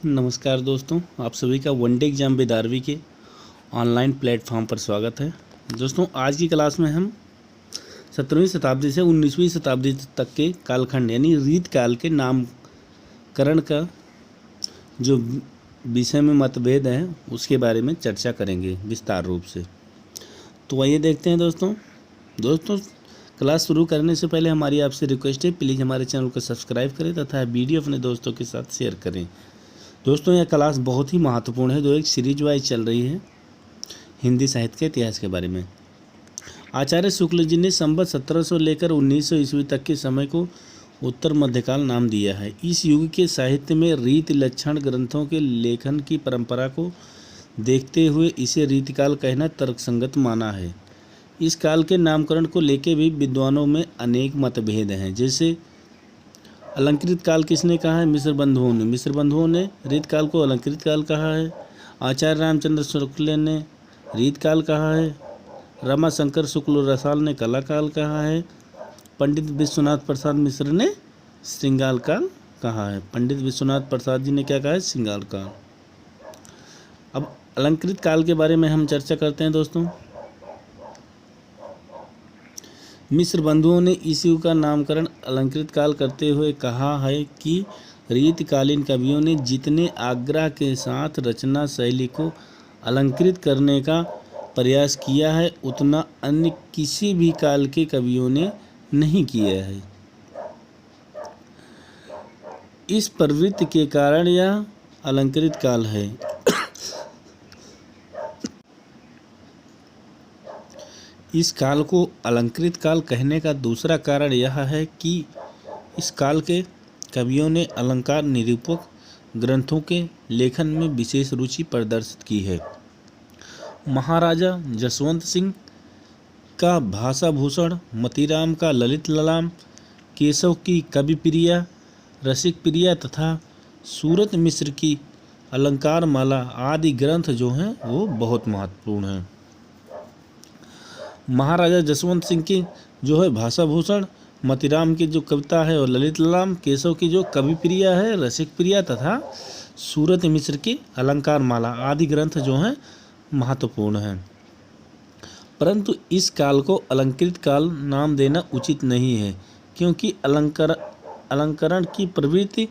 नमस्कार दोस्तों, आप सभी का वनडे एग्जाम विद आरवी के ऑनलाइन प्लेटफॉर्म पर स्वागत है। दोस्तों, आज की क्लास में हम 17वीं शताब्दी से 19वीं शताब्दी तक के कालखंड यानी रीत काल के नामकरण का जो विषय में मतभेद है उसके बारे में चर्चा करेंगे विस्तार रूप से। तो आइए देखते हैं दोस्तों क्लास शुरू करने से पहले हमारी आपसे रिक्वेस्ट है, प्लीज़ हमारे चैनल को सब्सक्राइब करें तथा वीडियो अपने दोस्तों के साथ शेयर करें। दोस्तों, यह क्लास बहुत ही महत्वपूर्ण है जो एक सीरीज वाइज चल रही है हिंदी साहित्य के इतिहास के बारे में। आचार्य शुक्ल जी ने संवत 1700 लेकर 1900 ईस्वी तक के समय को उत्तर मध्यकाल नाम दिया है। इस युग के साहित्य में रीति लक्षण ग्रंथों के लेखन की परंपरा को देखते हुए इसे रीतिकाल कहना तर्कसंगत माना है। इस काल के नामकरण को लेकर भी विद्वानों में अनेक मतभेद हैं। जैसे अलंकृत काल किसने कहा है? मिश्र बंधुओं ने रीत काल को अलंकृत काल कहा है। आचार्य रामचंद्र शुक्ल ने रीत काल कहा है। रमाशंकर शुक्ल रसाल ने कला काल कहा है। पंडित विश्वनाथ प्रसाद मिश्र ने श्रृंगार काल कहा है। पंडित विश्वनाथ प्रसाद जी ने क्या कहा है? श्रृंगार काल। अब अलंकृत काल के बारे में हम चर्चा करते हैं दोस्तों। मिश्र बंधुओं ने इस युग का नामकरण अलंकृत काल करते हुए कहा है कि रीतकालीन कवियों ने जितने आग्रह के साथ रचना शैली को अलंकृत करने का प्रयास किया है उतना अन्य किसी भी काल के कवियों ने नहीं किया है। इस प्रवृत्ति के कारण यह अलंकृत काल है। इस काल को अलंकृत काल कहने का दूसरा कारण यह है कि इस काल के कवियों ने अलंकार निरूपक ग्रंथों के लेखन में विशेष रुचि प्रदर्शित की है। महाराजा जसवंत सिंह का भाषाभूषण, मतीराम का ललित ललाम, केशव की कवि प्रिया, रसिक प्रिया तथा सूरत मिश्र की अलंकार माला आदि ग्रंथ जो हैं वो बहुत महत्वपूर्ण हैं। महाराजा जसवंत सिंह की जो है भाषाभूषण, मतीराम की जो कविता है और ललित ललाम, केशव की जो कवि प्रिया है, रसिक प्रिया तथा सूरत मिश्र की अलंकार माला आदि ग्रंथ जो हैं महत्वपूर्ण हैं। परंतु इस काल को अलंकृत काल नाम देना उचित नहीं है, क्योंकि अलंकरण की प्रवृत्ति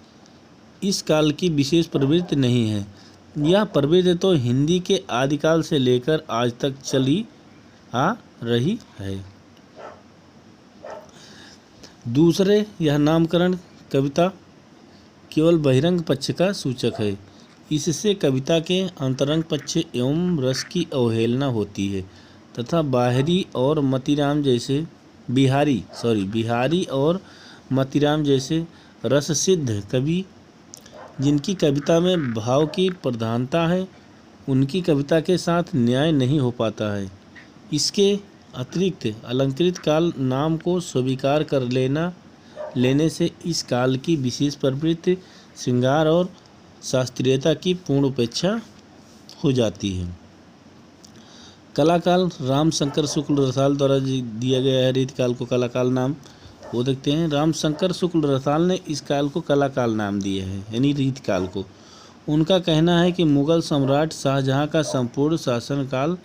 इस काल की विशेष प्रवृत्ति नहीं है। यह प्रवृत्ति तो हिंदी के आदिकाल से लेकर आज तक चली आ रही है। दूसरे, यह नामकरण कविता केवल बहिरंग पक्ष का सूचक है। इससे कविता के अंतरंग पक्ष एवं रस की अवहेलना होती है तथा बिहारी और मतीराम जैसे रस सिद्ध कवि जिनकी कविता में भाव की प्रधानता है उनकी कविता के साथ न्याय नहीं हो पाता है। इसके अतिरिक्त अलंकृत काल नाम को स्वीकार कर लेने से इस काल की विशेष प्रवृत्ति श्रृंगार और शास्त्रीयता की पूर्ण उपेक्षा हो जाती है। कलाकाल रामशंकर शुक्ल रसाल द्वारा दिया गया है रीत काल को कलाकाल नाम। वो देखते हैं, रामशंकर शुक्ल रसाल ने इस काल को कलाकाल नाम दिया है यानी रीत काल को। उनका कहना है कि मुगल सम्राट शाहजहां का संपूर्ण शासनकाल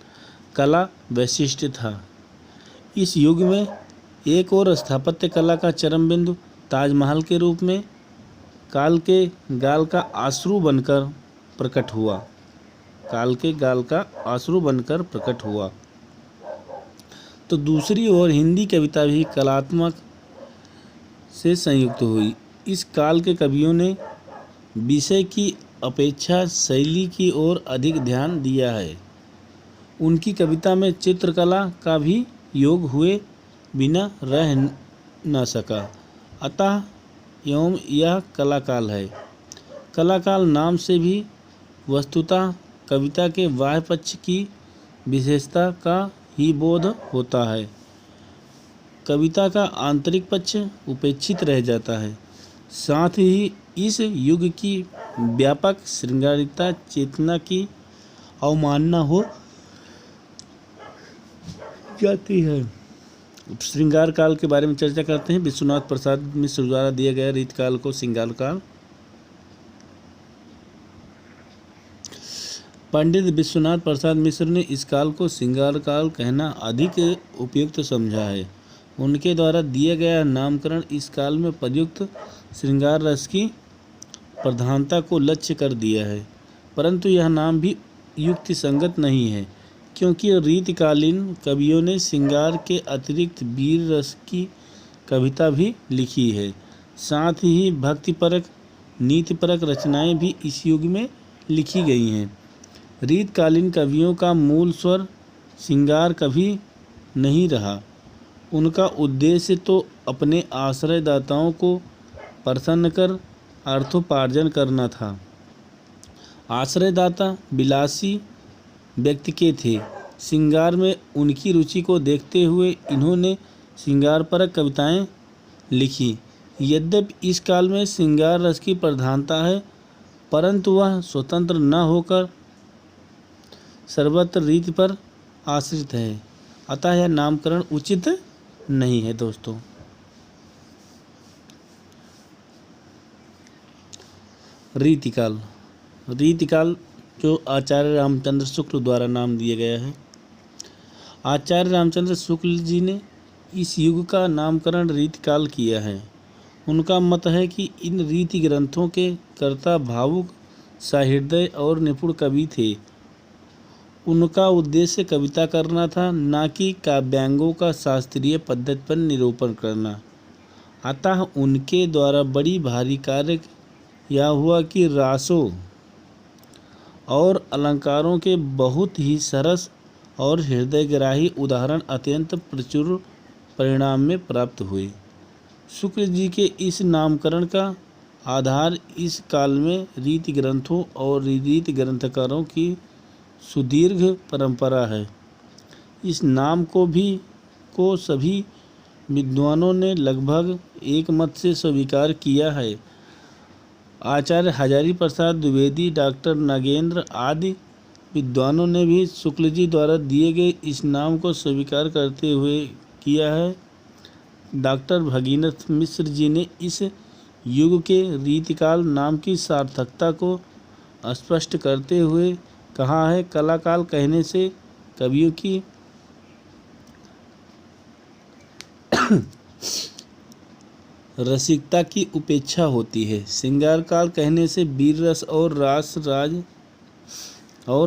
कला वैशिष्ट था। इस युग में एक और स्थापत्य कला का चरम बिंदु ताजमहल के रूप में काल के गाल का आश्रु बनकर प्रकट हुआ। तो दूसरी ओर हिंदी कविता भी कलात्मक से संयुक्त हुई। इस काल के कवियों ने विषय की अपेक्षा शैली की ओर अधिक ध्यान दिया है। उनकी कविता में चित्रकला का भी योग हुए बिना रह न सका, अतः एवं यह कलाकाल है। कलाकाल नाम से भी वस्तुतः कविता के बाह्य पक्ष की विशेषता का ही बोध होता है। कविता का आंतरिक पक्ष उपेक्षित रह जाता है। साथ ही इस युग की व्यापक श्रृंगारिकता चेतना की अवमानना हो जाती है। श्रृंगार काल के बारे में चर्चा करते हैं। विश्वनाथ प्रसाद मिश्र द्वारा दिया गया रीत काल को श्रृंगार काल पंडित विश्वनाथ प्रसाद मिश्र ने इस काल को श्रृंगार काल कहना अधिक उपयुक्त समझा है। उनके द्वारा दिया गया नामकरण इस काल में प्रयुक्त श्रृंगार रस की प्रधानता को लक्ष्य कर दिया है, परंतु यह नाम भी युक्ति संगत नहीं है, क्योंकि रीतिकालीन कवियों ने श्रृंगार के अतिरिक्त वीर रस की कविता भी लिखी है। साथ ही भक्तिपरक नीतिपरक रचनाएं भी इस युग में लिखी गई हैं। रीतकालीन कवियों का मूल स्वर श्रृंगार कभी नहीं रहा। उनका उद्देश्य तो अपने आश्रयदाताओं को प्रसन्न कर अर्थोपार्जन करना था। आश्रयदाता विलासी व्यक्ति के थे। श्रृंगार में उनकी रुचि को देखते हुए इन्होंने श्रृंगारपरक कविताएं लिखी। यद्यपि इस काल में श्रृंगार रस की प्रधानता है, परंतु वह स्वतंत्र न होकर सर्वत्र रीति पर आश्रित है, अतः यह नामकरण उचित नहीं है। दोस्तों, रीतिकाल जो आचार्य रामचंद्र शुक्ल द्वारा नाम दिया गया है। आचार्य रामचंद्र शुक्ल जी ने इस युग का नामकरण रीतिकाल किया है। उनका मत है कि इन रीति ग्रंथों के कर्ता भावुक, सहृदय और निपुण कवि थे। उनका उद्देश्य कविता करना था, न कि काव्यांगों का शास्त्रीय पद्धति पर निरूपण करना। अतः उनके द्वारा बड़ी भारी कार्य यह हुआ कि रासों और अलंकारों के बहुत ही सरस और हृदयग्राही उदाहरण अत्यंत प्रचुर परिणाम में प्राप्त हुए। शुक्ल जी के इस नामकरण का आधार इस काल में रीति ग्रंथों और रीति ग्रंथकारों की सुदीर्घ परंपरा है। इस नाम को सभी विद्वानों ने लगभग एक मत से स्वीकार किया है। आचार्य हजारी प्रसाद द्विवेदी, डॉक्टर नागेंद्र आदि विद्वानों ने भी शुक्ल जी द्वारा दिए गए इस नाम को स्वीकार करते हुए किया है। डॉक्टर भगीरथ मिश्र जी ने इस युग के रीतिकाल नाम की सार्थकता को स्पष्ट करते हुए कहा है, कलाकाल कहने से कवियों की रसिकता की उपेक्षा होती है। श्रृंगार काल कहने से वीर रस और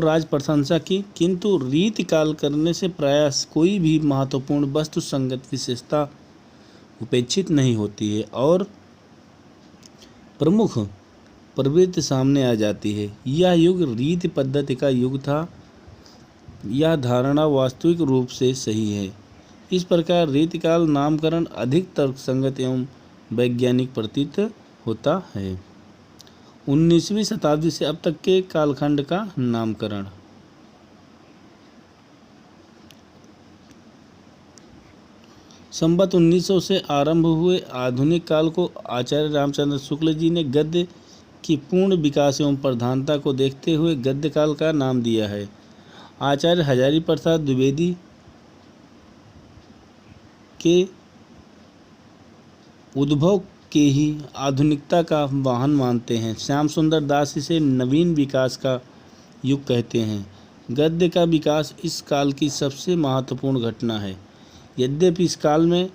राज प्रशंसा की, किंतु रीतिकाल करने से प्रयास कोई भी महत्वपूर्ण वस्तु संगत विशेषता उपेक्षित नहीं होती है और प्रमुख प्रवृत्ति सामने आ जाती है। यह युग रीति पद्धति का युग था। यह धारणा वास्तविक रूप से सही है। इस प्रकार रीतिकाल नामकरण अधिक तर्कसंगत एवं वैज्ञानिक प्रतीत होता है। 19वीं शताब्दी से अब तक के कालखंड का नामकरण। संवत 1900 से आरंभ हुए आधुनिक काल को आचार्य रामचंद्र शुक्ल जी ने गद्य की पूर्ण विकास एवं प्रधानता को देखते हुए गद्य काल का नाम दिया है। आचार्य हजारी प्रसाद द्विवेदी के उद्भव के ही आधुनिकता का वाहन मानते हैं। श्याम सुंदर दास इसे नवीन विकास का युग कहते हैं। गद्य का विकास इस काल की सबसे महत्वपूर्ण घटना है। यद्यपि इस काल में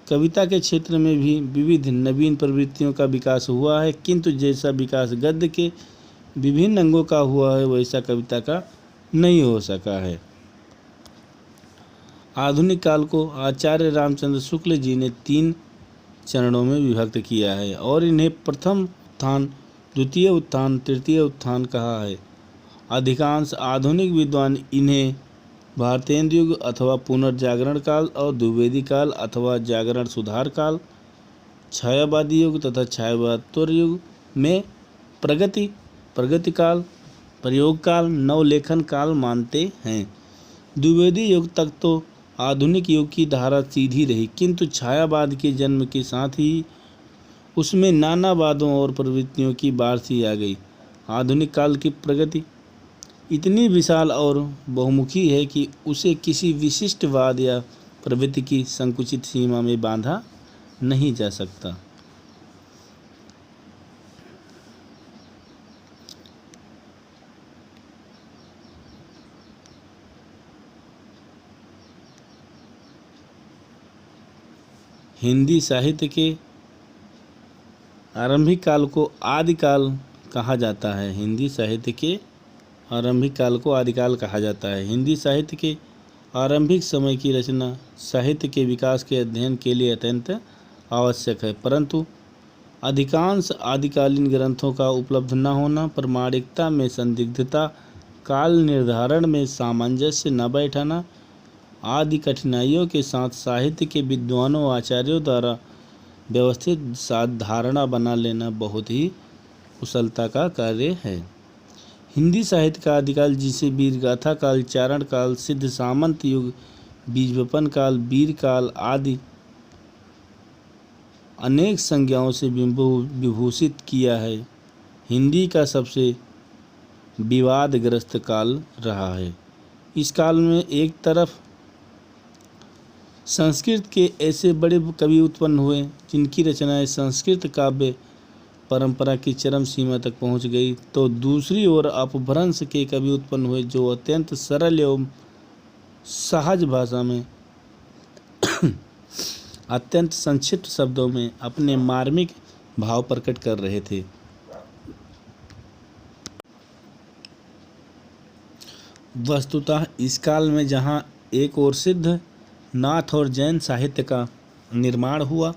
कविता के क्षेत्र में भी विविध नवीन प्रवृत्तियों का विकास हुआ है, किंतु जैसा विकास गद्य के विभिन्न अंगों का हुआ है वैसा कविता का नहीं हो सका है। आधुनिक काल को आचार्य रामचंद्र शुक्ल जी ने 3 चरणों में विभक्त किया है और इन्हें प्रथम उत्थान, द्वितीय उत्थान, तृतीय उत्थान कहा है। अधिकांश आधुनिक विद्वान इन्हें भारतेंद्र युग अथवा पुनर्जागरण काल और द्विवेदी काल अथवा जागरण सुधार काल, छायावादी युग तथा छायावादोत्तर युग में प्रगति काल, प्रयोग काल, नवलेखन काल मानते हैं। द्विवेदी युग तक तो आधुनिक युग की धारा सीधी रही, किंतु छायावाद के जन्म के साथ ही उसमें नानावादों और प्रवृत्तियों की बाढ़ सी आ गई। आधुनिक काल की प्रगति इतनी विशाल और बहुमुखी है कि उसे किसी विशिष्ट वाद या प्रवृत्ति की संकुचित सीमा में बांधा नहीं जा सकता। हिंदी साहित्य के आरंभिक काल को आदिकाल कहा जाता है। हिंदी साहित्य के आरंभिक काल को आदिकाल कहा जाता है। हिंदी साहित्य के आरंभिक समय की रचना साहित्य के विकास के अध्ययन के लिए अत्यंत आवश्यक है, परंतु अधिकांश आदिकालीन ग्रंथों का उपलब्ध न होना, प्रामाणिकता में संदिग्धता, काल निर्धारण में सामंजस्य न बैठाना आदि कठिनाइयों के साथ साहित्य के विद्वानों व आचार्यों द्वारा व्यवस्थित धारणा बना लेना बहुत ही कुशलता का कार्य है। हिंदी साहित्य का आदिकाल, जिसे वीरगाथा काल, चारण काल, सिद्ध सामंत युग, बीजवपन काल, वीर काल आदि अनेक संज्ञाओं से विभूषित किया है, हिंदी का सबसे विवादग्रस्त काल रहा है। इस काल में एक तरफ संस्कृत के ऐसे बड़े कवि उत्पन्न हुए जिनकी रचनाएं संस्कृत काव्य परंपरा की चरम सीमा तक पहुंच गई, तो दूसरी ओर अपभ्रंश के कवि उत्पन्न हुए जो अत्यंत सरल एवं सहज भाषा में अत्यंत संक्षिप्त शब्दों में अपने मार्मिक भाव प्रकट कर रहे थे। वस्तुतः इस काल में जहाँ एक ओर सिद्ध, नाथ और जैन साहित्य का निर्माण हुआ,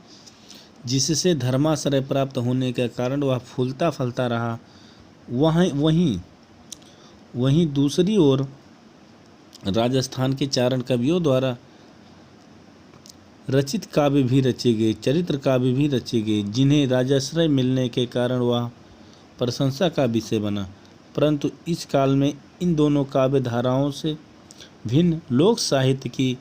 जिससे धर्माश्रय प्राप्त होने के कारण वह फूलता फलता रहा, वहीं दूसरी ओर राजस्थान के चारण कवियों द्वारा रचित काव्य भी रचे गए, चरित्र काव्य भी रचे गए, जिन्हें राजाश्रय मिलने के कारण वह प्रशंसा का विषय बना। परंतु इस काल में इन दोनों काव्य धाराओं से भिन्न लोक साहित्य की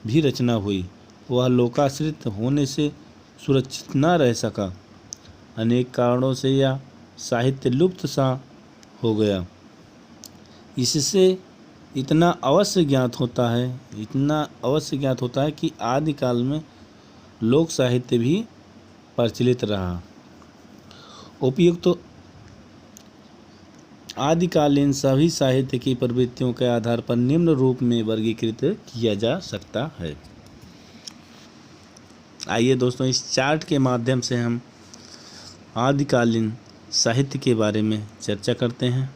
भी रचना हुई। वह लोकाश्रित होने से सुरक्षित न रह सका। अनेक कारणों से यह साहित्य लुप्त सा हो गया। इससे इतना अवश्य ज्ञात होता है कि आदिकाल में लोक साहित्य भी प्रचलित रहा। उपयुक्त आदिकालीन सभी साहित्य की प्रवृत्तियों के आधार पर निम्न रूप में वर्गीकृत किया जा सकता है। आइए दोस्तों, इस चार्ट के माध्यम से हम आदिकालीन साहित्य के बारे में चर्चा करते हैं।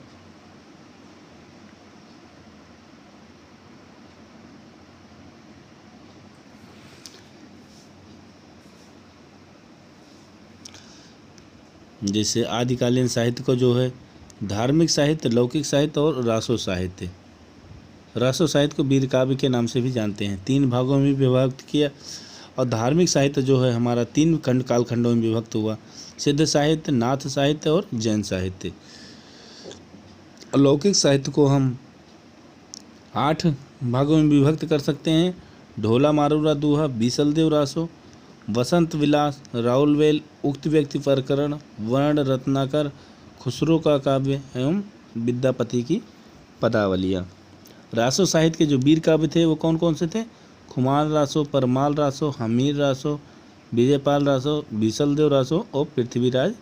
जैसे आदिकालीन साहित्य को जो है धार्मिक साहित्य, लौकिक साहित्य और रासो साहित्य। रासो साहित्य को वीर काव्य के नाम से भी जानते हैं। 3 भागों में विभक्त किया। और धार्मिक साहित्य जो है हमारा 3 कालखंडों में विभक्त हुआ, सिद्ध साहित्य, नाथ साहित्य और जैन साहित्य। लौकिक साहित्य को हम 8 भागों में विभक्त कर सकते हैं। ढोला मारूरा दूहा, बीसलदेव रासो, वसंत विलास, राउलवेल, उक्त व्यक्ति प्रकरण, वर्ण रत्नाकर, खुसरो का काव्य एवं विद्यापति की पदावलियाँ। रासो साहित्य के जो वीर काव्य थे वो कौन कौन से थे? खुमार रासो, परमाल रासो, हमीर रासो, विजयपाल रासो, बीसलदेव रासो और पृथ्वीराज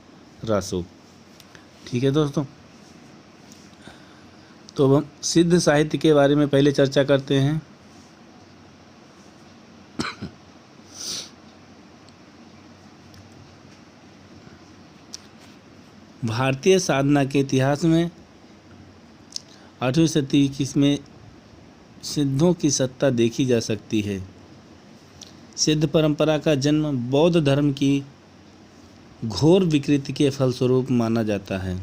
रासो। ठीक है दोस्तों, तो हम सिद्ध साहित्य के बारे में पहले चर्चा करते हैं। भारतीय साधना के इतिहास में 8वीं शताब्दी में सिद्धों की सत्ता देखी जा सकती है। सिद्ध परंपरा का जन्म बौद्ध धर्म की घोर विकृति के फलस्वरूप माना जाता है।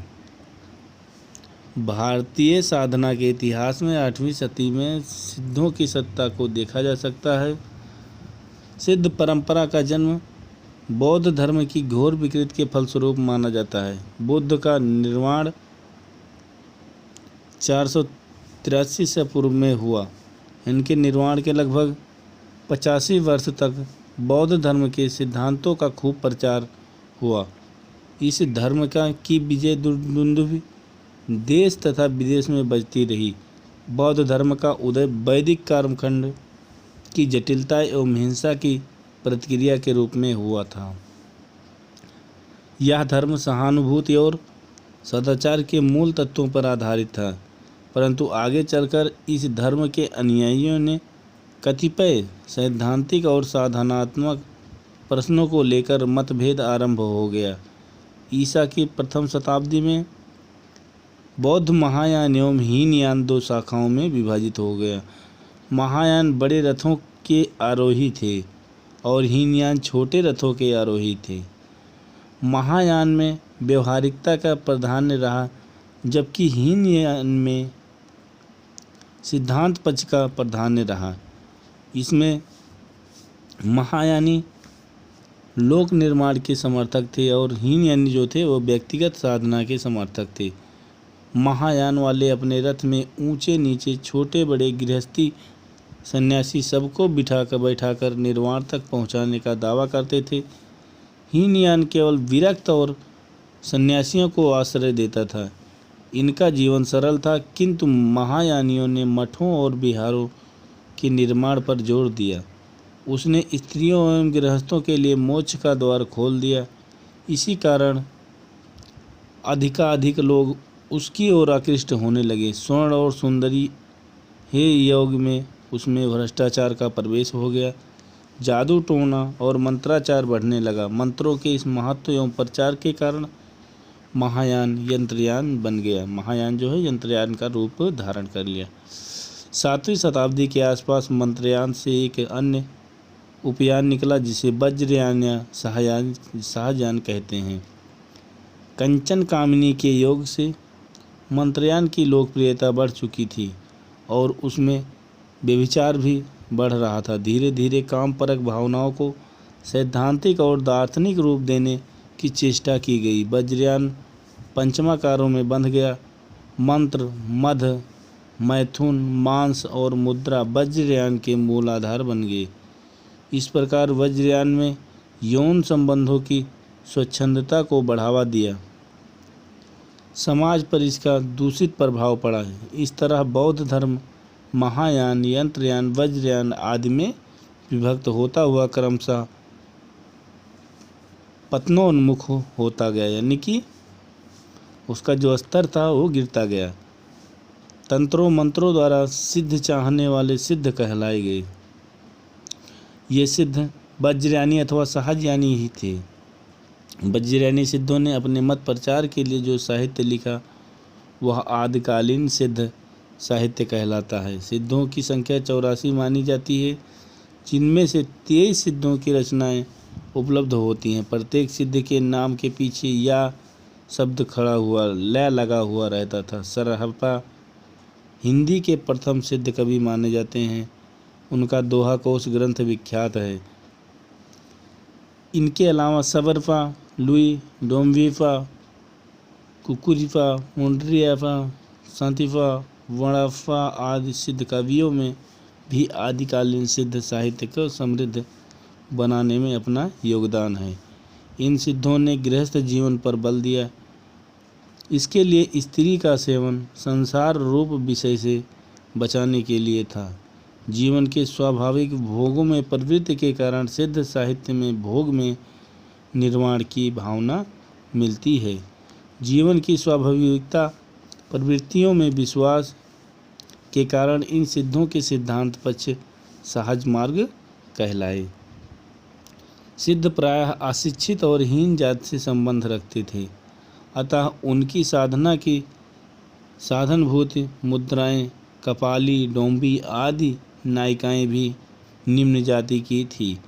भारतीय साधना के इतिहास में 8वीं शताब्दी में सिद्धों की सत्ता को देखा जा सकता है। सिद्ध परंपरा का जन्म बौद्ध धर्म की घोर विकृति के फलस्वरूप माना जाता है। बुद्ध का निर्वाण 483 से पूर्व में हुआ। इनके निर्वाण के लगभग 85 वर्ष तक बौद्ध धर्म के सिद्धांतों का खूब प्रचार हुआ। इस धर्म की विजय दुंदुभी देश तथा विदेश में बजती रही। बौद्ध धर्म का उदय वैदिक कर्मकांड की जटिलता एवं हिंसा की प्रतिक्रिया के रूप में हुआ था। यह धर्म सहानुभूति और सदाचार के मूल तत्वों पर आधारित था, परंतु आगे चलकर इस धर्म के अनुयायियों ने कतिपय सैद्धांतिक और साधनात्मक प्रश्नों को लेकर मतभेद आरंभ हो गया। ईसा की प्रथम शताब्दी में बौद्ध महायान एवं हीनयान दो शाखाओं में विभाजित हो गया। महायान बड़े रथों के आरोही थे और हीनयान छोटे रथों के आरोही थे। महायान में व्यवहारिकता का प्राधान्य रहा, जबकि हीनयान में सिद्धांत पक्ष का प्राधान्य रहा। इसमें महायानी लोक निर्माण के समर्थक थे और हीनयानी जो थे वो व्यक्तिगत साधना के समर्थक थे। महायान वाले अपने रथ में ऊंचे नीचे छोटे बड़े गृहस्थी सन्यासी सबको बैठाकर निर्वाण तक पहुंचाने का दावा करते थे। हीनयान केवल विरक्त और सन्यासियों को आश्रय देता था। इनका जीवन सरल था, किंतु महायानियों ने मठों और विहारों के निर्माण पर जोर दिया। उसने स्त्रियों एवं गृहस्थों के लिए मोक्ष का द्वार खोल दिया। इसी कारण अधिकाधिक लोग उसकी ओर आकृष्ट होने लगे। स्वर्ण और सुंदरी हे योग में उसमें भ्रष्टाचार का प्रवेश हो गया। जादू टोना और मंत्राचार बढ़ने लगा। मंत्रों के इस महत्व एवं प्रचार के कारण महायान यंत्रयान बन गया। महायान जो है यंत्रयान का रूप धारण कर लिया। 7वीं शताब्दी के आसपास मंत्रयान से एक अन्य उपयान निकला जिसे वज्रयान या शाहजहान कहते हैं। कंचन कामिनी के योग से मंत्रयान की लोकप्रियता बढ़ चुकी थी और उसमें व्यभिचार भी बढ़ रहा था। धीरे धीरे कामपरक भावनाओं को सैद्धांतिक और दार्शनिक रूप देने की चेष्टा की गई। वज्रयान पंचमाकारों में बंध गया। मंत्र, मध, मैथुन, मांस और मुद्रा वज्रयान के मूल आधार बन गए। इस प्रकार वज्रयान में यौन संबंधों की स्वच्छंदता को बढ़ावा दिया। समाज पर इसका दूषित प्रभाव पड़ा है। इस तरह बौद्ध धर्म महायान, यंत्रयान, वज्रयान आदि में विभक्त होता हुआ क्रमशः पतनोन्मुख होता गया, यानी कि उसका जो स्तर था वो गिरता गया। तंत्रों मंत्रों द्वारा सिद्ध चाहने वाले सिद्ध कहलाए गए। ये सिद्ध वज्रयानी अथवा शाहजहानी ही थे। वज्रयानी सिद्धों ने अपने मत प्रचार के लिए जो साहित्य लिखा वह आदिकालीन सिद्ध साहित्य कहलाता है। सिद्धों की संख्या 84 मानी जाती है, जिनमें से 23 सिद्धों की रचनाएं उपलब्ध होती हैं। प्रत्येक सिद्ध के नाम के पीछे या शब्द खड़ा हुआ लय लगा हुआ रहता था। सरहप्पा हिंदी के प्रथम सिद्ध कवि माने जाते हैं। उनका दोहा कोश ग्रंथ विख्यात है। इनके अलावा सबरपा, लुई, डोम्बीपा, कुकुरीपा, मुंडरियापा, सांतीपा, वड़ापा आदि सिद्ध कवियों में भी आदिकालीन सिद्ध साहित्य को समृद्ध बनाने में अपना योगदान है। इन सिद्धों ने गृहस्थ जीवन पर बल दिया। इसके लिए स्त्री का सेवन संसार रूप विषय से बचाने के लिए था। जीवन के स्वाभाविक भोगों में प्रवृत्ति के कारण सिद्ध साहित्य में भोग में निर्वाण की भावना मिलती है। जीवन की स्वाभाविकता प्रवृत्तियों में विश्वास के कारण इन सिद्धों के सिद्धांत पक्ष सहज मार्ग कहलाए। सिद्ध प्रायः अशिक्षित और हीन जाति से संबंध रखते थे, अतः उनकी साधना की साधनभूत मुद्राएं कपाली, डोंबी आदि नायिकाएं भी निम्न जाति की थी,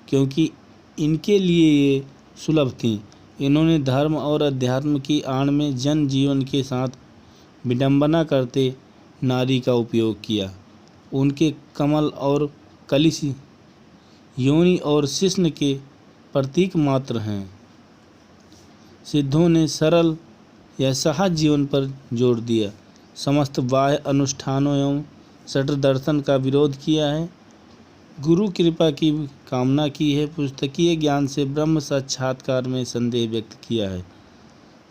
क्योंकि इनके लिए ये सुलभ थीं। इन्होंने धर्म और अध्यात्म की आड़ में जन जीवन के साथ विडंबना करते नारी का उपयोग किया। उनके कमल और कलिश योनि और शिश्न के प्रतीक मात्र हैं। सिद्धों ने सरल या सहज जीवन पर जोर दिया। समस्त बाह्य अनुष्ठानों एवं सठ दर्शन का विरोध किया है। गुरु कृपा की कामना की है। पुस्तकीय ज्ञान से ब्रह्म साक्षात्कार में संदेह व्यक्त किया है।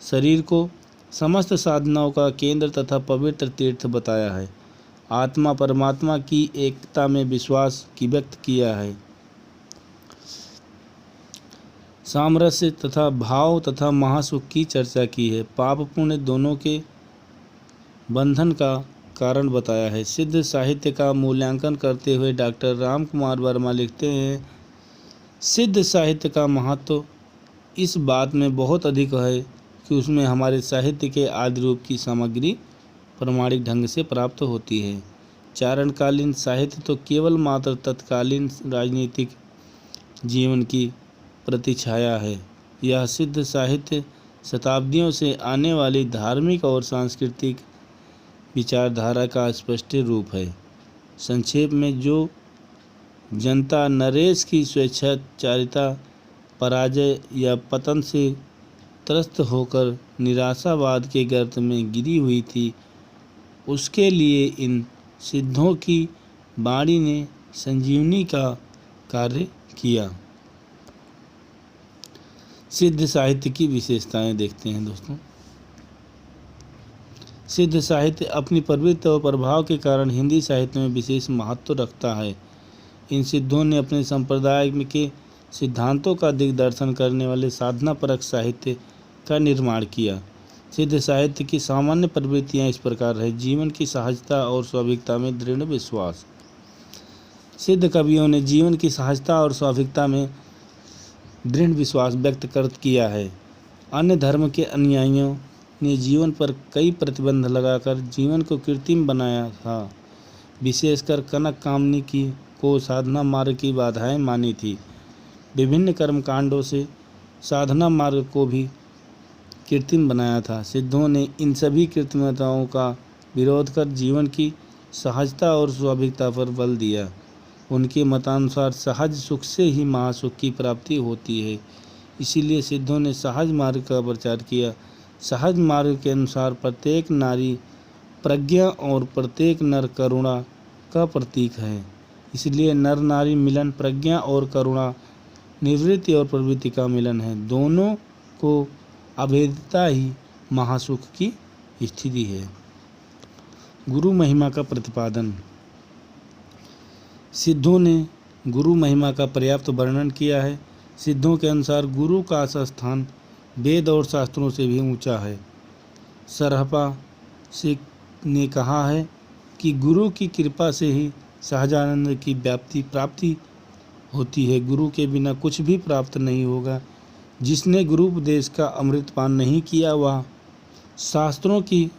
शरीर को समस्त साधनाओं का केंद्र तथा पवित्र तीर्थ बताया है। आत्मा परमात्मा की एकता में विश्वास की व्यक्त किया है। सामरस्य तथा भाव तथा महासुख की चर्चा की है। पाप पुण्य दोनों के बंधन का कारण बताया है। सिद्ध साहित्य का मूल्यांकन करते हुए डॉक्टर राम कुमार वर्मा लिखते हैं, सिद्ध साहित्य का महत्व इस बात में बहुत अधिक है कि उसमें हमारे साहित्य के आदि रूप की सामग्री प्रमाणिक ढंग से प्राप्त होती है। चारणकालीन साहित्य तो केवल मात्र तत्कालीन राजनीतिक जीवन की प्रतिछाया है। यह सिद्ध साहित्य शताब्दियों से आने वाली धार्मिक और सांस्कृतिक विचारधारा का स्पष्ट रूप है। संक्षेप में, जो जनता नरेश की स्वेच्छाचारिता, पराजय या पतन से त्रस्त होकर निराशावाद के गर्त में गिरी हुई थी, उसके लिए इन सिद्धों की वाणी ने संजीवनी का कार्य किया। सिद्ध साहित्य की विशेषताएं देखते हैं दोस्तों। सिद्ध साहित्य अपनी प्रवृत्ति और प्रभाव के कारण हिंदी साहित्य में विशेष महत्व रखता है। इन सिद्धों ने अपने संप्रदाय के सिद्धांतों का दिग्दर्शन करने वाले साधनापरक साहित्य का निर्माण किया। सिद्ध साहित्य की सामान्य प्रवृत्तियाँ इस प्रकार है। जीवन की सहजता और स्वाभाविकता में दृढ़ विश्वास। सिद्ध कवियों ने जीवन की सहजता और स्वाभाविकता में दृढ़ विश्वास व्यक्त कर किया है। अन्य धर्म के अनुयायियों ने जीवन पर कई प्रतिबंध लगाकर जीवन को कृत्रिम बनाया था। विशेषकर कनक कामनी को साधना मार्ग की बाधाएं मानी थी। विभिन्न कर्मकांडों से साधना मार्ग को भी कृत्रिम बनाया था। सिद्धों ने इन सभी कृत्रिमताओं का विरोध कर जीवन की सहजता और स्वाभाविकता पर बल दिया। उनके मतानुसार सहज सुख से ही महासुख की प्राप्ति होती है। इसीलिए सिद्धों ने सहज मार्ग का प्रचार किया। सहज मार्ग के अनुसार प्रत्येक नारी प्रज्ञा और प्रत्येक नर करुणा का प्रतीक है। इसलिए नर नारी मिलन प्रज्ञा और करुणा निवृत्ति और प्रवृत्ति का मिलन है। दोनों को अभेदता ही महासुख की स्थिति है। गुरु महिमा का प्रतिपादन। सिद्धों ने गुरु महिमा का पर्याप्त वर्णन किया है। सिद्धों के अनुसार गुरु का स्थान वेद और शास्त्रों से भी ऊंचा है। सरहपा से ने कहा है कि गुरु की कृपा से ही सहजानंद की प्राप्ति होती है। गुरु के बिना कुछ भी प्राप्त नहीं होगा। जिसने गुरु उपदेश का अमृतपान नहीं किया, वह शास्त्रों की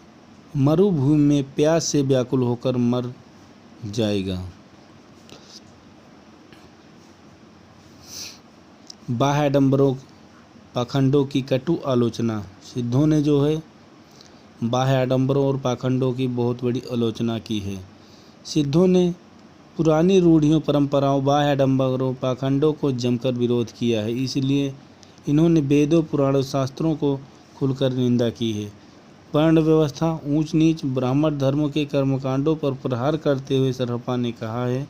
मरुभूमि में प्यास से व्याकुल होकर मर जाएगा। बाह्य आडंबरों पाखंडों की कटु आलोचना। सिद्धों ने जो है बाह्य आडंबरों और पाखंडों की बहुत बड़ी आलोचना की है। सिद्धों ने पुरानी रूढ़ियों, परंपराओं, बाह्य आडंबरों, पाखंडों को जमकर विरोध किया है। इसलिए इन्होंने वेदों, पुराणों, शास्त्रों को खुलकर निंदा की है। वर्ण व्यवस्था, ऊंच नीच, ब्राह्मण धर्म के कर्मकांडों पर प्रहार करते हुए सरहपा ने कहा है,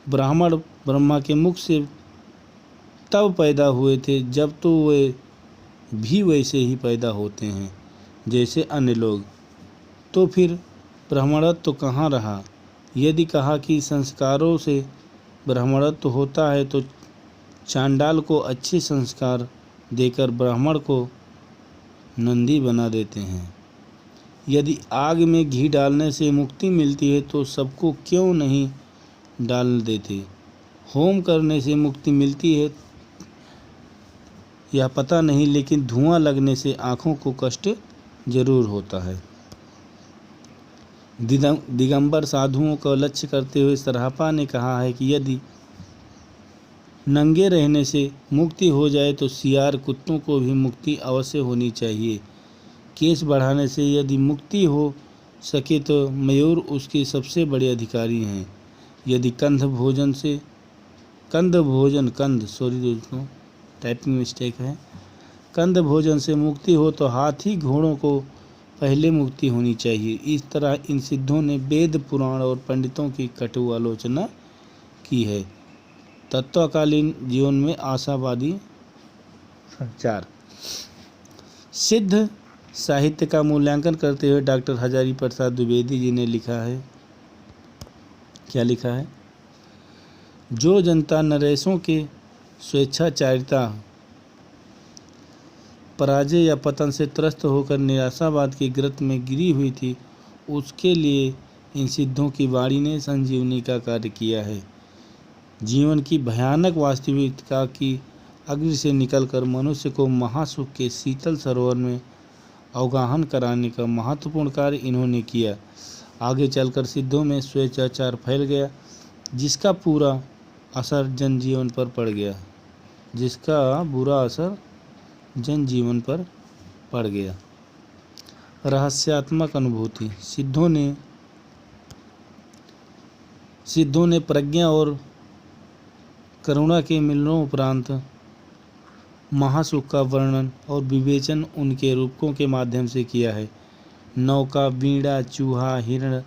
ब्राह्मण ब्रह्मा के मुख से तब पैदा हुए थे जब तो वे भी वैसे ही पैदा होते हैं जैसे अन्य लोग, तो फिर ब्राह्मणत्व तो कहाँ रहा। यदि कहा कि संस्कारों से ब्राह्मणत्व होता है तो चांडाल को अच्छे संस्कार देकर ब्राह्मण को नंदी बना देते हैं। यदि आग में घी डालने से मुक्ति मिलती है तो सबको क्यों नहीं डाल देते। होम करने से मुक्ति मिलती है यह पता नहीं, लेकिन धुआं लगने से आँखों को कष्ट जरूर होता है। दिगंबर साधुओं को लक्ष्य करते हुए सरहपा ने कहा है कि यदि नंगे रहने से मुक्ति हो जाए तो सियार कुत्तों को भी मुक्ति अवश्य होनी चाहिए। केश बढ़ाने से यदि मुक्ति हो सके तो मयूर उसके सबसे बड़े अधिकारी हैं। यदि कंद भोजन से मुक्ति हो तो हाथी घोड़ों को पहले मुक्ति होनी चाहिए। इस तरह इन सिद्धों ने वेद, पुराण और पंडितों की कटु आलोचना की है। तत्वकालीन जीवन में आशावादी संचार। सिद्ध साहित्य का मूल्यांकन करते हुए डॉक्टर हजारी प्रसाद द्विवेदी जी ने लिखा है, क्या लिखा है, जो जनता नरेशों के स्वेच्छाचारिता, पराजय या पतन से त्रस्त होकर निराशावाद के गर्त में गिरी हुई थी, उसके लिए इन सिद्धों की वाणी ने संजीवनी का कार्य किया है। जीवन की भयानक वास्तविकता की अग्नि से निकलकर मनुष्य को महासुख के शीतल सरोवर में अवगाहन कराने का महत्वपूर्ण कार्य इन्होंने किया। आगे चलकर सिद्धों में स्वेच्छाचार फैल गया, जिसका बुरा असर जनजीवन पर पड़ गया। रहस्यात्मक अनुभूति। सिद्धों ने प्रज्ञा और करुणा के मिलनों उपरांत महासुख का वर्णन और विवेचन उनके रूपकों के माध्यम से किया है। नौका, वीणा, चूहा, हिरण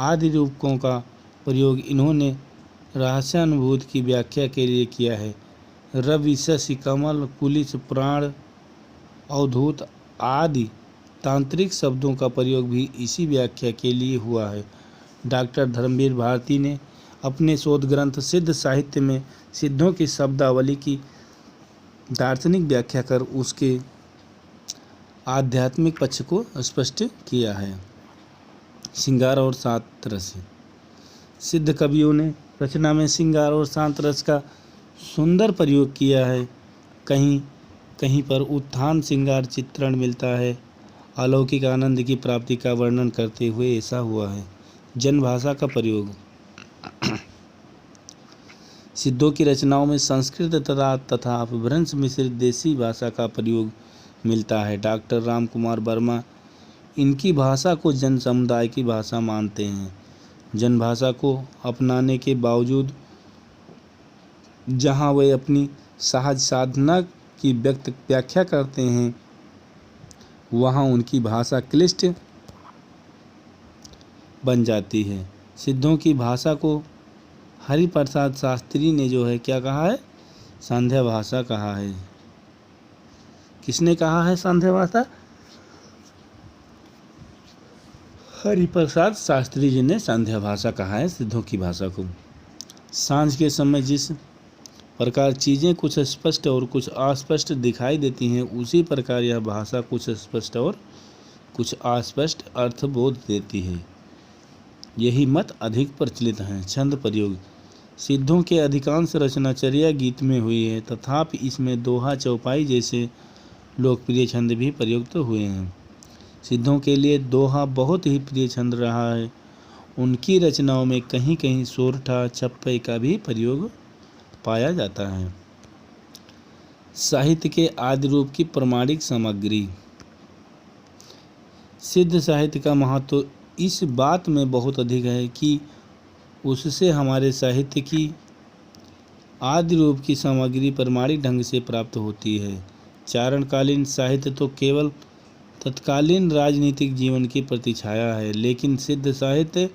आदि रूपकों का प्रयोग इन्होंने रहस्यानुभूति की व्याख्या के लिए किया है। रवि, शशि, कमल, कुलिश, प्राण, अवधूत आदि तांत्रिक शब्दों का प्रयोग भी इसी व्याख्या के लिए हुआ है। डॉक्टर धर्मवीर भारती ने अपने शोध ग्रंथ सिद्ध साहित्य में सिद्धों की शब्दावली की दार्शनिक व्याख्या कर उसके आध्यात्मिक पक्ष को स्पष्ट किया है। श्रृंगार और शांत रस। सिद्ध कवियों ने रचना में श्रृंगार और शांत रस का सुंदर प्रयोग किया है। कहीं कहीं पर उत्थान श्रृंगार चित्रण मिलता है। अलौकिक आनंद की प्राप्ति का वर्णन करते हुए ऐसा हुआ है। जनभाषा का प्रयोग। सिद्धों की रचनाओं में संस्कृत तथा अपभ्रंश मिश्रित देसी भाषा का प्रयोग मिलता है। डॉक्टर रामकुमार वर्मा इनकी भाषा को जन समुदाय की भाषा मानते हैं। जनभाषा को अपनाने के बावजूद जहाँ वे अपनी सहज साधना की व्याख्या करते हैं, वहाँ उनकी भाषा क्लिष्ट बन जाती है। सिद्धों की भाषा को हरिप्रसाद शास्त्री ने जो है क्या कहा है? सांध्य भाषा कहा है। किसने कहा है सांध्य भाषा? हरिप्रसाद शास्त्री जी ने सांध्य भाषा कहा है सिद्धों की भाषा को। सांझ के समय जिस प्रकार चीज़ें कुछ स्पष्ट और कुछ अस्पष्ट दिखाई देती हैं, उसी प्रकार यह भाषा कुछ स्पष्ट और कुछ अस्पष्ट अर्थबोध देती है। यही मत अधिक प्रचलित है। छंद प्रयोग। सिद्धों के अधिकांश रचना चर्या गीत में हुई है, तथापि इसमें दोहा, चौपाई जैसे लोकप्रिय छंद भी प्रयुक्त हुए हैं। सिद्धों के लिए दोहा बहुत ही प्रिय छंद रहा है। उनकी रचनाओं में कहीं कहीं सोरठा, छप्पे का भी प्रयोग पाया जाता है। साहित्य के आदि रूप की प्रमाणिक सामग्री। सिद्ध साहित्य का महत्व इस बात में बहुत अधिक है कि उससे हमारे साहित्य की आदि रूप की सामग्री प्रमाणिक ढंग से प्राप्त होती है। चारणकालीन साहित्य तो केवल तत्कालीन राजनीतिक जीवन की प्रतिछाया है, लेकिन सिद्ध साहित्य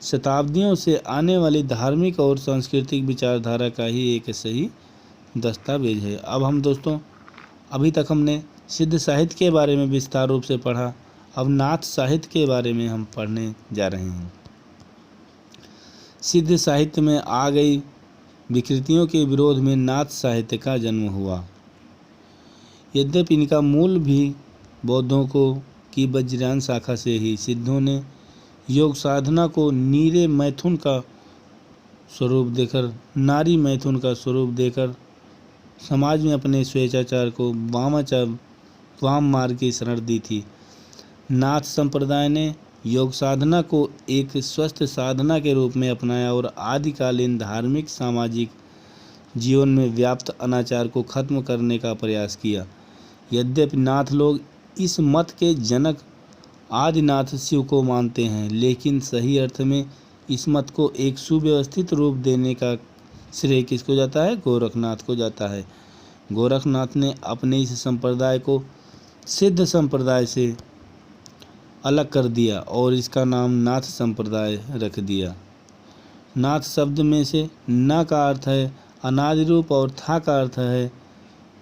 शताब्दियों से आने वाली धार्मिक और सांस्कृतिक विचारधारा का ही एक सही दस्तावेज है। अब हम दोस्तों, अभी तक हमने सिद्ध साहित्य के बारे में विस्तार रूप से पढ़ा। अब नाथ साहित्य के बारे में हम पढ़ने जा रहे हैं। सिद्ध साहित्य में आ गई विकृतियों के विरोध में नाथ साहित्य का जन्म हुआ। यद्यपि इनका मूल भी बौद्धों की वज्रयान शाखा से ही। सिद्धों ने योग साधना को नारी मैथुन का स्वरूप देकर समाज में अपने स्वेच्छाचार को वाम मार्ग की शरण दी थी। नाथ संप्रदाय ने योग साधना को एक स्वस्थ साधना के रूप में अपनाया और आदिकालीन धार्मिक सामाजिक जीवन में व्याप्त अनाचार को खत्म करने का प्रयास किया। यद्यपि नाथ लोग इस मत के जनक आदिनाथ शिव को मानते हैं, लेकिन सही अर्थ में इस मत को एक सुव्यवस्थित रूप देने का श्रेय किसको जाता है? गोरखनाथ को जाता है। गोरखनाथ ने अपने इस संप्रदाय को सिद्ध संप्रदाय से अलग कर दिया और इसका नाम नाथ संप्रदाय रख दिया। नाथ शब्द में से न का अर्थ है अनादि रूप और था का अर्थ है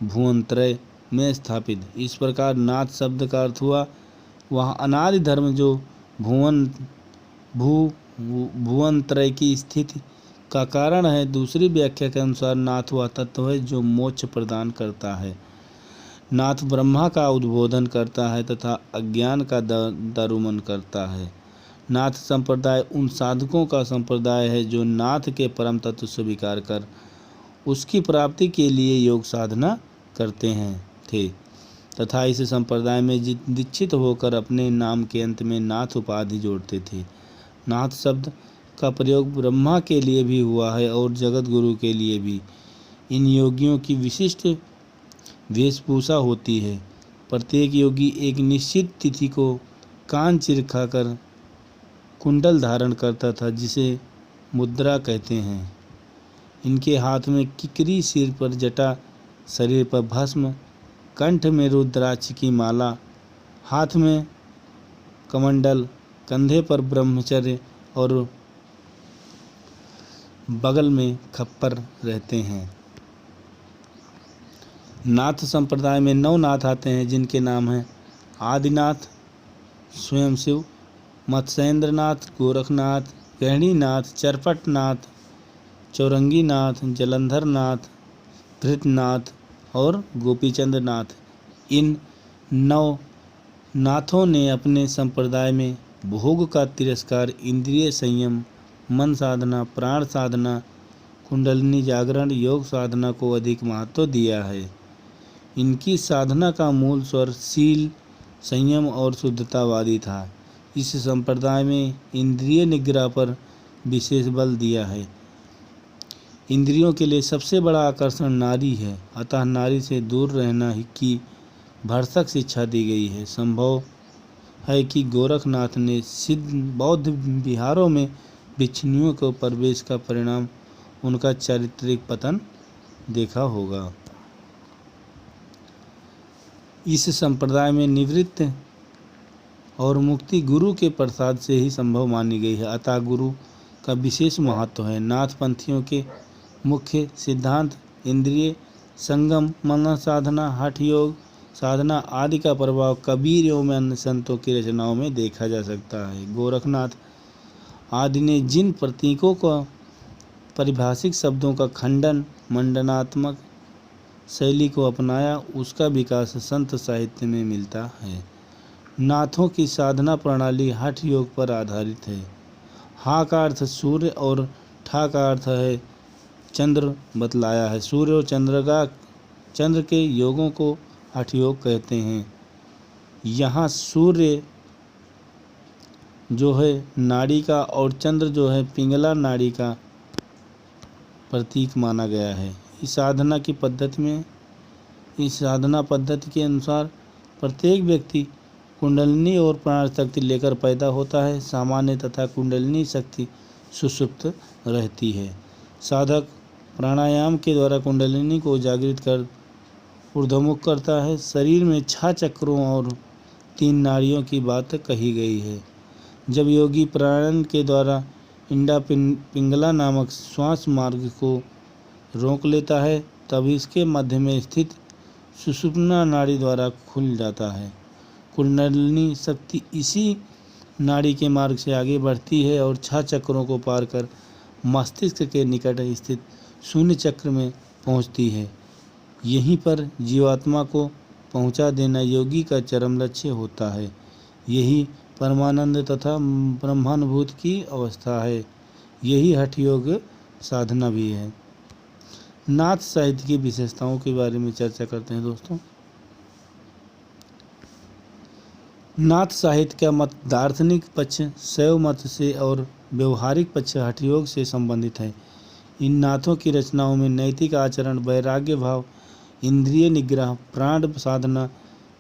भुवनत्रय में स्थापित। इस प्रकार नाथ शब्द का अर्थ हुआ वह अनादि धर्म जो भुवनत्रय की स्थिति का कारण है। दूसरी व्याख्या के अनुसार नाथ वह तत्व है जो मोक्ष प्रदान करता है। नाथ ब्रह्मा का उद्बोधन करता है तथा अज्ञान का दारुमन करता है। नाथ संप्रदाय उन साधकों का संप्रदाय है जो नाथ के परम तत्व स्वीकार कर उसकी प्राप्ति के लिए योग साधना करते थे तथा इस संप्रदाय में दीक्षित होकर अपने नाम के अंत में नाथ उपाधि जोड़ते थे। नाथ शब्द का प्रयोग ब्रह्मा के लिए भी हुआ है और जगत गुरु के लिए भी। इन योगियों की विशिष्ट वेशभूषा होती है। प्रत्येक योगी एक निश्चित तिथि को कान चिरखाकर कुंडल धारण करता था जिसे मुद्रा कहते हैं। इनके हाथ में किकरी, सिर पर जटा, शरीर पर भस्म, कंठ में रुद्राक्ष की माला, हाथ में कमंडल, कंधे पर ब्रह्मचर्य और बगल में खप्पर रहते हैं। नाथ संप्रदाय में 9 नाथ आते हैं जिनके नाम हैं आदिनाथ स्वयं शिव, मत्स्येंद्रनाथ, गोरखनाथ, गहनीनाथ, चरपटनाथ, चौरंगीनाथ, जलंधरनाथ, धृतनाथ और गोपीचंद्र नाथ। इन 9 नाथों ने अपने संप्रदाय में भोग का तिरस्कार, इंद्रिय संयम, मन साधना, प्राण साधना, कुंडलिनी जागरण, योग साधना को अधिक महत्व दिया है। इनकी साधना का मूल स्वर शील, संयम और शुद्धतावादी था। इस संप्रदाय में इंद्रिय निग्रह पर विशेष बल दिया है। इंद्रियों के लिए सबसे बड़ा आकर्षण नारी है, अतः नारी से दूर रहना की भरसक शिक्षा दी गई है। संभव है कि गोरखनाथ ने सिद्ध बौद्ध विहारों में भिक्षुणियों को प्रवेश का परिणाम उनका चारित्रिक पतन देखा होगा। इस संप्रदाय में निवृत्ति और मुक्ति गुरु के प्रसाद से ही संभव मानी गई है, अतः गुरु का विशेष महत्व है। नाथ पंथियों के मुख्य सिद्धांत इंद्रिय संगम, मन साधना, हठ योग साधना आदि का प्रभाव कबीर एवं अन्य संतों की रचनाओं में देखा जा सकता है। गोरखनाथ आदि ने जिन प्रतीकों को परिभाषिक शब्दों का खंडन, मंडनात्मक शैली को अपनाया, उसका विकास संत साहित्य में मिलता है। नाथों की साधना प्रणाली हठ योग पर आधारित है। हा का अर्थ सूर्य और ठा का अर्थ है चंद्र बतलाया है। सूर्य और चंद्र के योगों को हठ योग कहते हैं। यहाँ सूर्य जो है नाड़ी का और चंद्र जो है पिंगला नाड़ी का प्रतीक माना गया है। इस साधना पद्धति के अनुसार प्रत्येक व्यक्ति कुंडलिनी और प्राण शक्ति लेकर पैदा होता है। सामान्य तथा कुंडलिनी शक्ति सुषुप्त रहती है। साधक प्राणायाम के द्वारा कुंडलिनी को जागृत कर ऊर्ध्वमुख करता है। शरीर में 6 चक्रों और 3 नाड़ियों की बात कही गई है। जब योगी प्राणायाम के द्वारा इंडा पिंगला नामक श्वास मार्ग को रोक लेता है, तब इसके मध्य में स्थित सुषुम्ना नाड़ी द्वारा खुल जाता है। कुंडलिनी शक्ति इसी नाड़ी के मार्ग से आगे बढ़ती है और 6 चक्रों को पार कर मस्तिष्क के निकट स्थित शून्य चक्र में पहुंचती है। यहीं पर जीवात्मा को पहुंचा देना योगी का चरम लक्ष्य होता है। यही परमानंद तथा ब्रह्मानुभूति की अवस्था है। यही हठ योग साधना भी है। नाथ साहित्य की विशेषताओं के बारे में चर्चा करते हैं दोस्तों। नाथ साहित्य का मत दार्शनिक पक्ष शैव मत से और व्यवहारिक पक्ष हठ योग से संबंधित है। इन नाथों की रचनाओं में नैतिक आचरण, वैराग्य भाव, इंद्रिय निग्रह, प्राण साधना,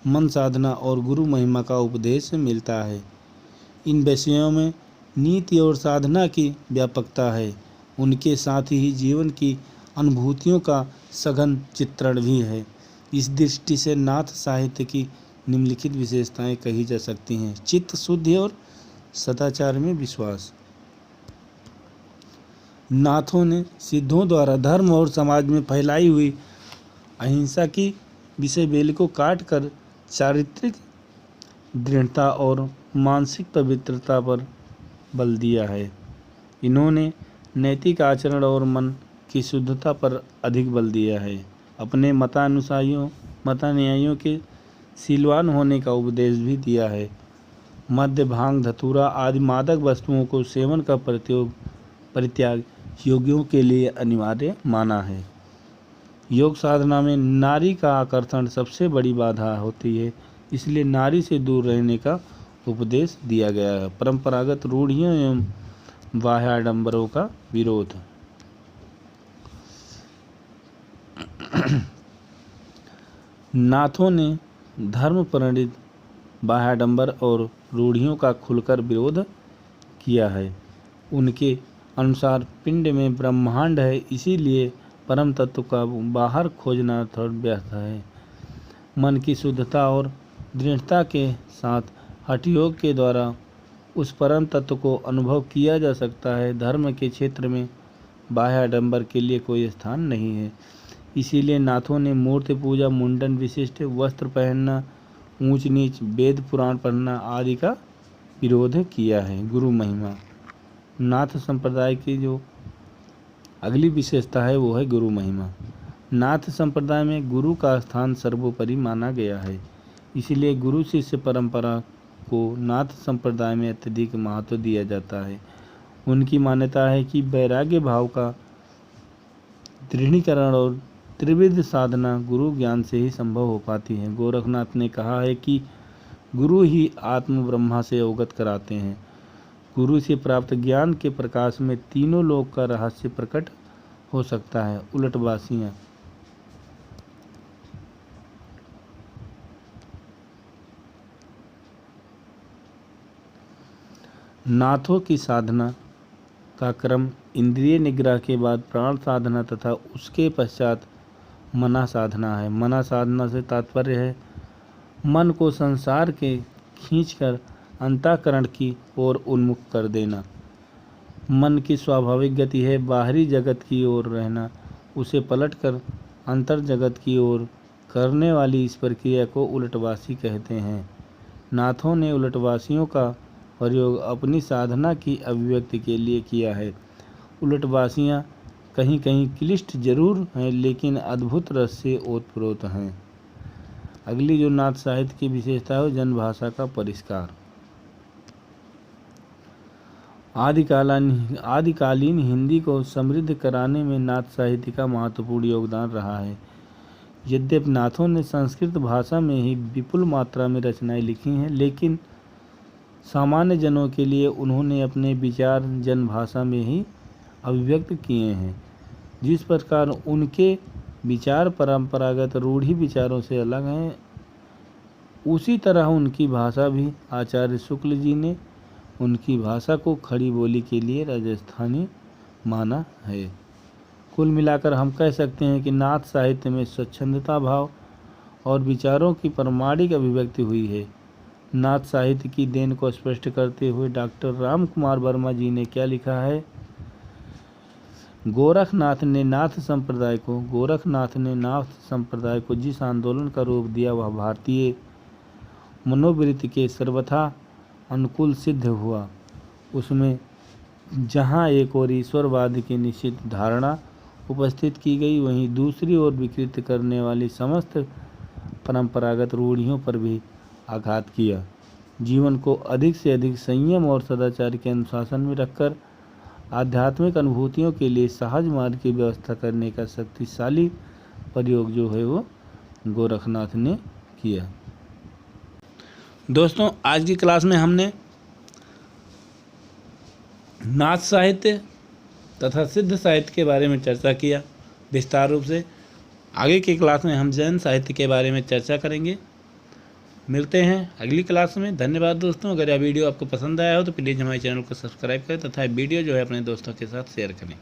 मन साधना और गुरु महिमा का उपदेश मिलता है। इन विषयों में नीति और साधना की व्यापकता है। उनके साथ ही जीवन की अनुभूतियों का सघन चित्रण भी है। इस दृष्टि से नाथ साहित्य की निम्नलिखित विशेषताएं कही जा सकती हैं। चित्त शुद्धि और सदाचार में विश्वास। नाथों ने सिद्धों द्वारा धर्म और समाज में फैलाई हुई अहिंसा की विषय बेल को काट कर चारित्रिक दृढ़ता और मानसिक पवित्रता पर बल दिया है। इन्होंने नैतिक आचरण और मन की शुद्धता पर अधिक बल दिया है। अपने मतानुयायियों के शीलवान होने का उपदेश भी दिया है। मद्य, भांग, धतूरा आदि मादक वस्तुओं को सेवन का परित्याग योगियों के लिए अनिवार्य माना है। योग साधना में नारी का आकर्षण सबसे बड़ी बाधा होती है, इसलिए नारी से दूर रहने का उपदेश दिया गया है। परंपरागत रूढ़ियों एवं बाह्य आडंबरों का विरोध। नाथों ने धर्म प्रणीत बाह्याडंबर और रूढ़ियों का खुलकर विरोध किया है। उनके अनुसार पिंड में ब्रह्मांड है, इसीलिए परम तत्व का बाहर खोजना थोड़ा व्यर्थ है। मन की शुद्धता और दृढ़ता के साथ हठ योग के द्वारा उस परम तत्व को अनुभव किया जा सकता है। धर्म के क्षेत्र में बाह्य आडंबर के लिए कोई स्थान नहीं है, इसीलिए नाथों ने मूर्ति पूजा, मुंडन, विशिष्ट वस्त्र पहनना, ऊंच नीच, वेद पुराण पढ़ना आदि का विरोध किया है। गुरु महिमा। नाथ संप्रदाय की जो अगली विशेषता है वो है गुरु महिमा। नाथ संप्रदाय में गुरु का स्थान सर्वोपरि माना गया है, इसीलिए गुरु शिष्य परंपरा को नाथ संप्रदाय में अत्यधिक महत्व दिया जाता है। उनकी मान्यता है कि वैराग्य भाव का दृढ़ीकरण और त्रिविध साधना गुरु ज्ञान से ही संभव हो पाती है। गोरखनाथ ने कहा है कि गुरु ही आत्म ब्रह्मा से अवगत कराते हैं। गुरु से प्राप्त ज्ञान के प्रकाश में तीनों लोक का रहस्य प्रकट हो सकता है। उलटवासियाँ। नाथों की साधना का क्रम इंद्रिय निग्रह के बाद प्राण साधना तथा उसके पश्चात मना साधना है। मना साधना से तात्पर्य है मन को संसार के खींचकर अंतःकरण की ओर उन्मुख कर देना। मन की स्वाभाविक गति है बाहरी जगत की ओर रहना, उसे पलटकर अंतर जगत की ओर करने वाली इस प्रक्रिया को उलटवासी कहते हैं। नाथों ने उलटवासियों का प्रयोग अपनी साधना की अभिव्यक्ति के लिए किया है। उलटवासियाँ कहीं कहीं क्लिष्ट जरूर हैं, लेकिन अद्भुत रस से ओतप्रोत हैं। अगली जो नाथ साहित्य की विशेषता है जनभाषा का परिष्कार। आदिकालीन हिंदी को समृद्ध कराने में नाथ साहित्य का महत्वपूर्ण योगदान रहा है। यद्यपि नाथों ने संस्कृत भाषा में ही विपुल मात्रा में रचनाएं लिखी हैं, लेकिन सामान्य जनों के लिए उन्होंने अपने विचार जनभाषा में ही अभिव्यक्त किए हैं। जिस प्रकार उनके विचार परंपरागत रूढ़ि विचारों से अलग हैं, उसी तरह उनकी भाषा भी आचार्य शुक्ल जी ने उनकी भाषा को खड़ी बोली के लिए राजस्थानी माना है। कुल मिलाकर हम कह सकते हैं कि नाथ साहित्य में स्वच्छंदता भाव और विचारों की प्रामाणिक अभिव्यक्ति हुई है। नाथ साहित्य की देन को स्पष्ट करते हुए डॉक्टर राम कुमार वर्मा जी ने क्या लिखा है। गोरखनाथ ने नाथ संप्रदाय को जिस आंदोलन का रूप दिया वह भारतीय मनोवृत्ति के सर्वथा अनुकूल सिद्ध हुआ। उसमें जहाँ एक ओर ईश्वरवाद की निश्चित धारणा उपस्थित की गई, वहीं दूसरी ओर विकृत करने वाली समस्त परंपरागत रूढ़ियों पर भी आघात किया। जीवन को अधिक से अधिक संयम और सदाचार के अनुशासन में रखकर आध्यात्मिक अनुभूतियों के लिए सहज मार्ग की व्यवस्था करने का शक्तिशाली प्रयोग जो है वो गोरखनाथ ने किया। दोस्तों, आज की क्लास में हमने नाथ साहित्य तथा सिद्ध साहित्य के बारे में चर्चा किया विस्तार रूप से। आगे की क्लास में हम जैन साहित्य के बारे में चर्चा करेंगे। मिलते हैं अगली क्लास में। धन्यवाद दोस्तों। अगर यह वीडियो आपको पसंद आया हो तो प्लीज़ हमारे चैनल को सब्सक्राइब करें तथा वीडियो जो है अपने दोस्तों के साथ शेयर करें।